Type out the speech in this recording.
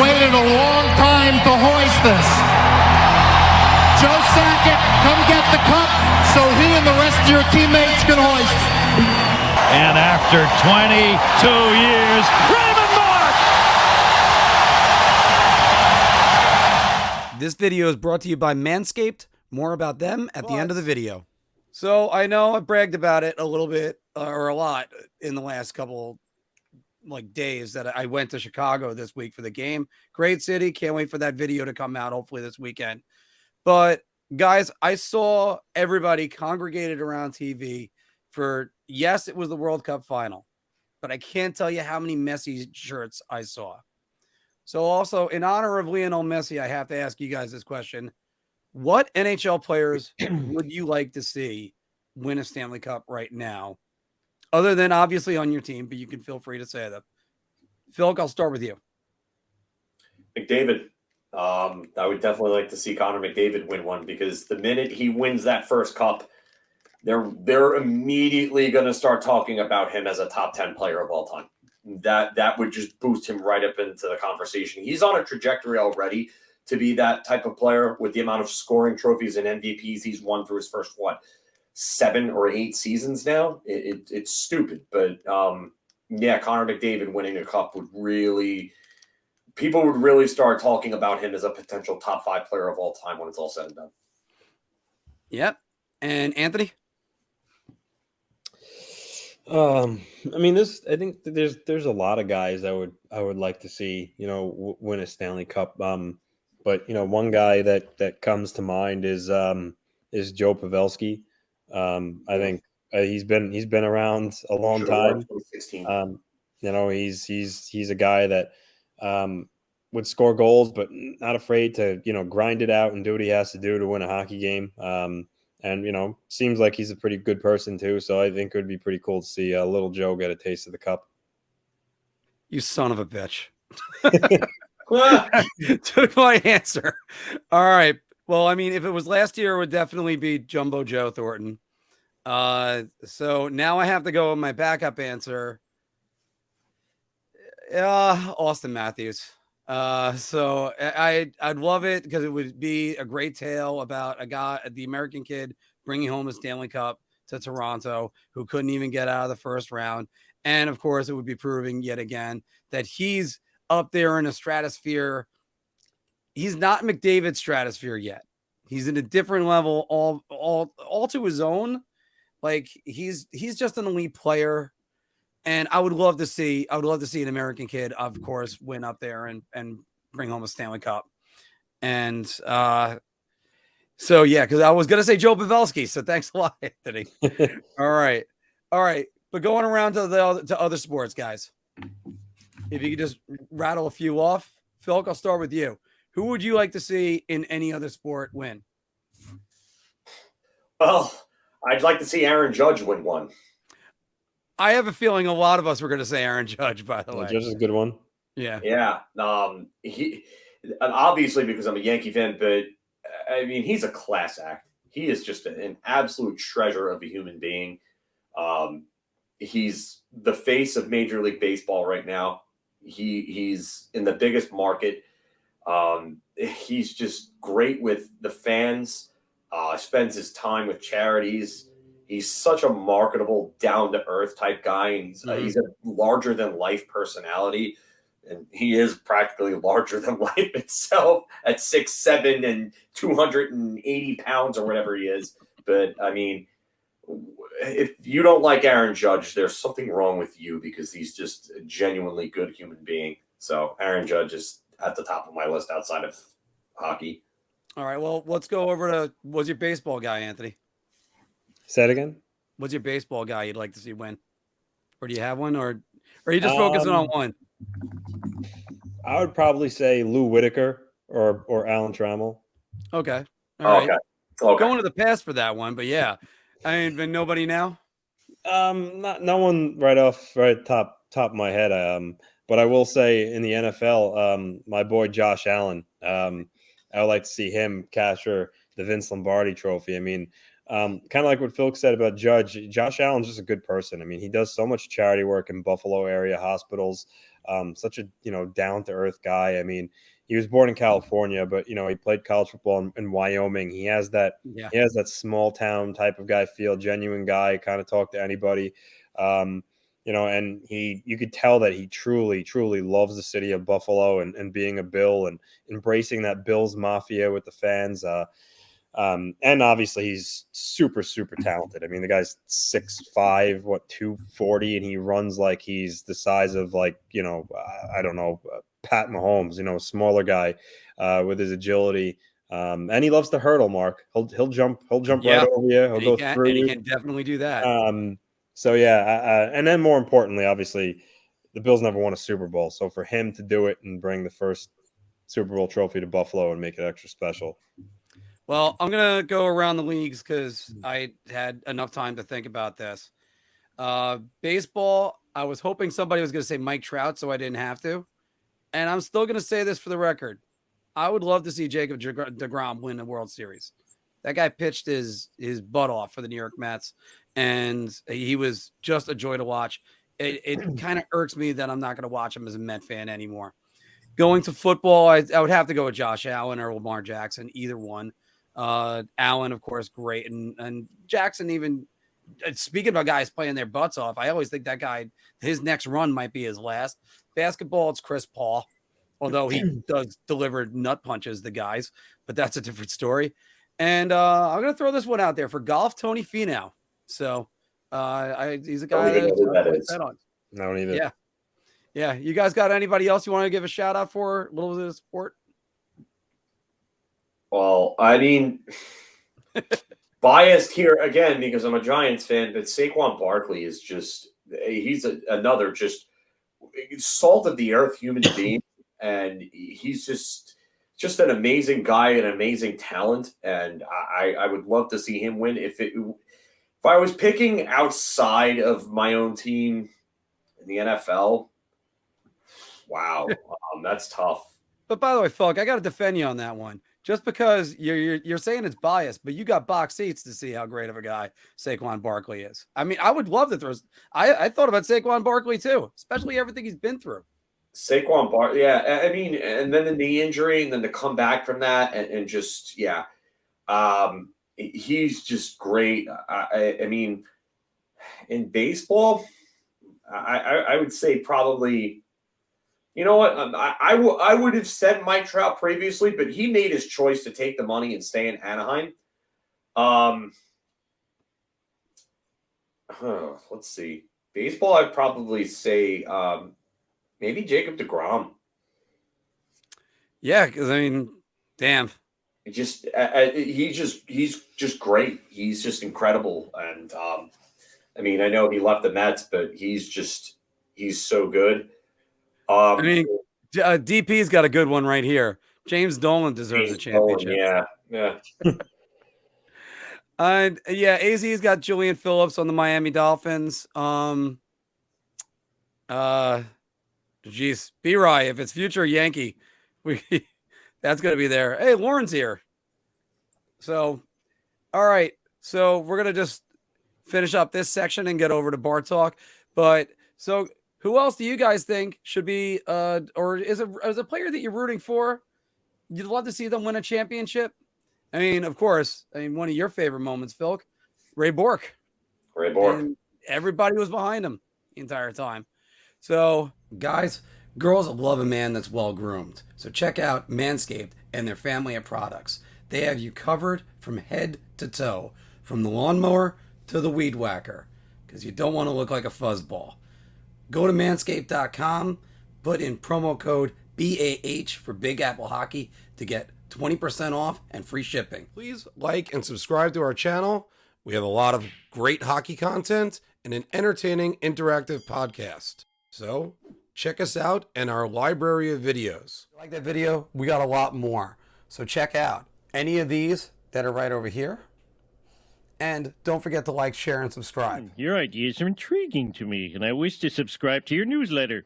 waited a long time to hoist this. Joe Sakic, come get the cup so he and the rest of your teammates can hoist. And after 22 years, Raymond Marc! This video is brought to you by Manscaped. More about them at the end of the video. So I know I bragged about it a little bit or a lot in the last couple days that I went to Chicago this week for the game. Great city. Can't wait for that video to come out hopefully this weekend. But guys, I saw everybody congregated around TV for, yes, it was the World Cup final, but I can't tell you how many Messi shirts I saw. So also in honor of Lionel Messi, I have to ask you guys this question. What NHL players would you like to see win a Stanley Cup right now? Other than obviously on your team, but you can feel free to say them. Filk, I'll start with you. McDavid. I would definitely like to see Connor McDavid win one because the minute he wins that first cup, they're immediately going to start talking about him as a top 10 player of all time. That would just boost him right up into the conversation. He's on a trajectory already to be that type of player with the amount of scoring trophies and MVPs he's won through his first, 7 or 8 seasons now. It's stupid. But, yeah, Connor McDavid winning a cup would really – people would really start talking about him as a potential top 5 player of all time when it's all said and done. Yep. And Anthony? I mean, I think there's a lot of guys I would like to see, win a Stanley Cup. But one guy that comes to mind is Joe Pavelski. I think he's been around a long time. 2016. He's a guy that would score goals, but not afraid to grind it out and do what he has to do to win a hockey game. And seems like he's a pretty good person too. So I think it would be pretty cool to see little Joe get a taste of the cup. You son of a bitch. Took my answer. All right. Well, I mean, if it was last year, it would definitely be Jumbo Joe Thornton. So now I have to go with my backup answer. Auston Matthews. So I'd love it because it would be a great tale about a guy, the American kid, bringing home a Stanley Cup to Toronto who couldn't even get out of the first round. And of course, it would be proving yet again that he's up there in a stratosphere. He's not McDavid's stratosphere yet. He's in a different level, all to his own. Like he's just an elite player. And I would love to see an American kid, of course, win up there and bring home a Stanley Cup. And so yeah, because I was gonna say Joe Pavelski. So thanks a lot, Anthony. All right. But going around to other sports, guys. If you could just rattle a few off, Filk, I'll start with you. Who would you like to see in any other sport win? Well, I'd like to see Aaron Judge win one. I have a feeling a lot of us were going to say Aaron Judge, by the way. Judge is a good one. Yeah. Yeah. He obviously because I'm a Yankee fan, but I mean, he's a class act. He is just an absolute treasure of a human being. He's the face of Major League Baseball right now. He's in the biggest market. He's just great with the fans. Spends his time with charities. He's such a marketable, down-to-earth type guy. And he's a larger-than-life personality. And he is practically larger than life itself at 6'7" and 280 pounds or whatever he is. But, I mean, if you don't like Aaron Judge, there's something wrong with you because he's just a genuinely good human being. So Aaron Judge is at the top of my list outside of hockey. All right, well, let's go over to what's your baseball guy, Anthony? Say it again. What's your baseball guy you'd like to see win? Or do you have one? Or are you just focusing on one? I would probably say Lou Whitaker or Alan Trammell. Okay. All right. Okay. Going to the pass for that one, but yeah. I mean, but nobody now? No one right top of my head. But I will say in the NFL, my boy Josh Allen, I would like to see him capture the Vince Lombardi trophy. I mean, kind of like what Phil said about Judge. Josh Allen's just a good person. I mean, he does so much charity work in Buffalo area hospitals. Such a, down to earth guy. I mean, he was born in California, but he played college football in Wyoming. He has that small town type of guy feel, genuine guy, kind of talk to anybody. And you could tell that he truly, truly loves the city of Buffalo and being a Bill and embracing that Bills mafia with the fans. And obviously he's super, super talented. I mean, the guy's 6'5", 240, and he runs like he's the size of I don't know, Pat Mahomes, a smaller guy with his agility. And he loves to hurdle, Mark. He'll jump right over you. He'll go through you. He can definitely do that. So yeah, and then more importantly, obviously, the Bills never won a Super Bowl. So for him to do it and bring the first Super Bowl trophy to Buffalo and make it extra special. Well, I'm going to go around the leagues because I had enough time to think about this. Baseball, I was hoping somebody was going to say Mike Trout, so I didn't have to. And I'm still going to say this for the record. I would love to see Jacob deGrom win the World Series. That guy pitched his butt off for the New York Mets, and he was just a joy to watch. It kind of irks me that I'm not going to watch him as a Met fan anymore. Going to football, I would have to go with Josh Allen or Lamar Jackson, either one. Allen, of course, great. And Jackson, even speaking about guys playing their butts off, I always think that guy, his next run might be his last. Basketball, it's Chris Paul, although he does deliver nut punches, the guys, but that's a different story. And I'm going to throw this one out there for golf, Tony Finau. So he's a guy that on. No, either. Yeah. You guys got anybody else you want to give a shout out for? A little bit of sport? Well, I mean, biased here again because I'm a Giants fan, but Saquon Barkley is he's another salt of the earth human being, and he's just an amazing guy, an amazing talent, and I would love to see him win. If I was picking outside of my own team in the NFL, wow, that's tough. But by the way, Filk, I got to defend you on that one. Just because you're saying it's biased, but you got box seats to see how great of a guy Saquon Barkley is. I mean, I would love to throw. I thought about Saquon Barkley too, especially everything he's been through. Saquon Barkley, yeah. I mean, and then the knee injury, and then to come back from that, and just he's just great. I mean, in baseball, I would say probably. You know what? I would have said Mike Trout previously, but he made his choice to take the money and stay in Anaheim. Let's see. Baseball, I'd probably say maybe Jacob deGrom. Yeah, because I mean, damn. He's just great. He's just incredible, and I mean, I know he left the Mets, but he's so good. I mean, DP's got a good one right here. James Dolan deserves a championship. Yeah. And AZ's got Julian Phillips on the Miami Dolphins. B-Rye, if it's future Yankee, that's gonna be there. Hey, Lauren's here. So, all right. So we're gonna just finish up this section and get over to bar talk. But so. Who else do you guys think should be, or is a player that you're rooting for? You'd love to see them win a championship. I mean, of course. I mean, one of your favorite moments, Filk, Ray Bourque. And everybody was behind him the entire time. So, guys, girls love a man that's well groomed. So check out Manscaped and their family of products. They have you covered from head to toe, from the lawnmower to the weed whacker, because you don't want to look like a fuzzball. Go to manscaped.com, put in promo code BAH for Big Apple Hockey to get 20% off and free shipping. Please like and subscribe to our channel. We have a lot of great hockey content and an entertaining interactive podcast. So check us out and our library of videos. If you like that video? We got a lot more. So check out any of these that are right over here. And don't forget to like, share, and subscribe. Your ideas are intriguing to me, and I wish to subscribe to your newsletter.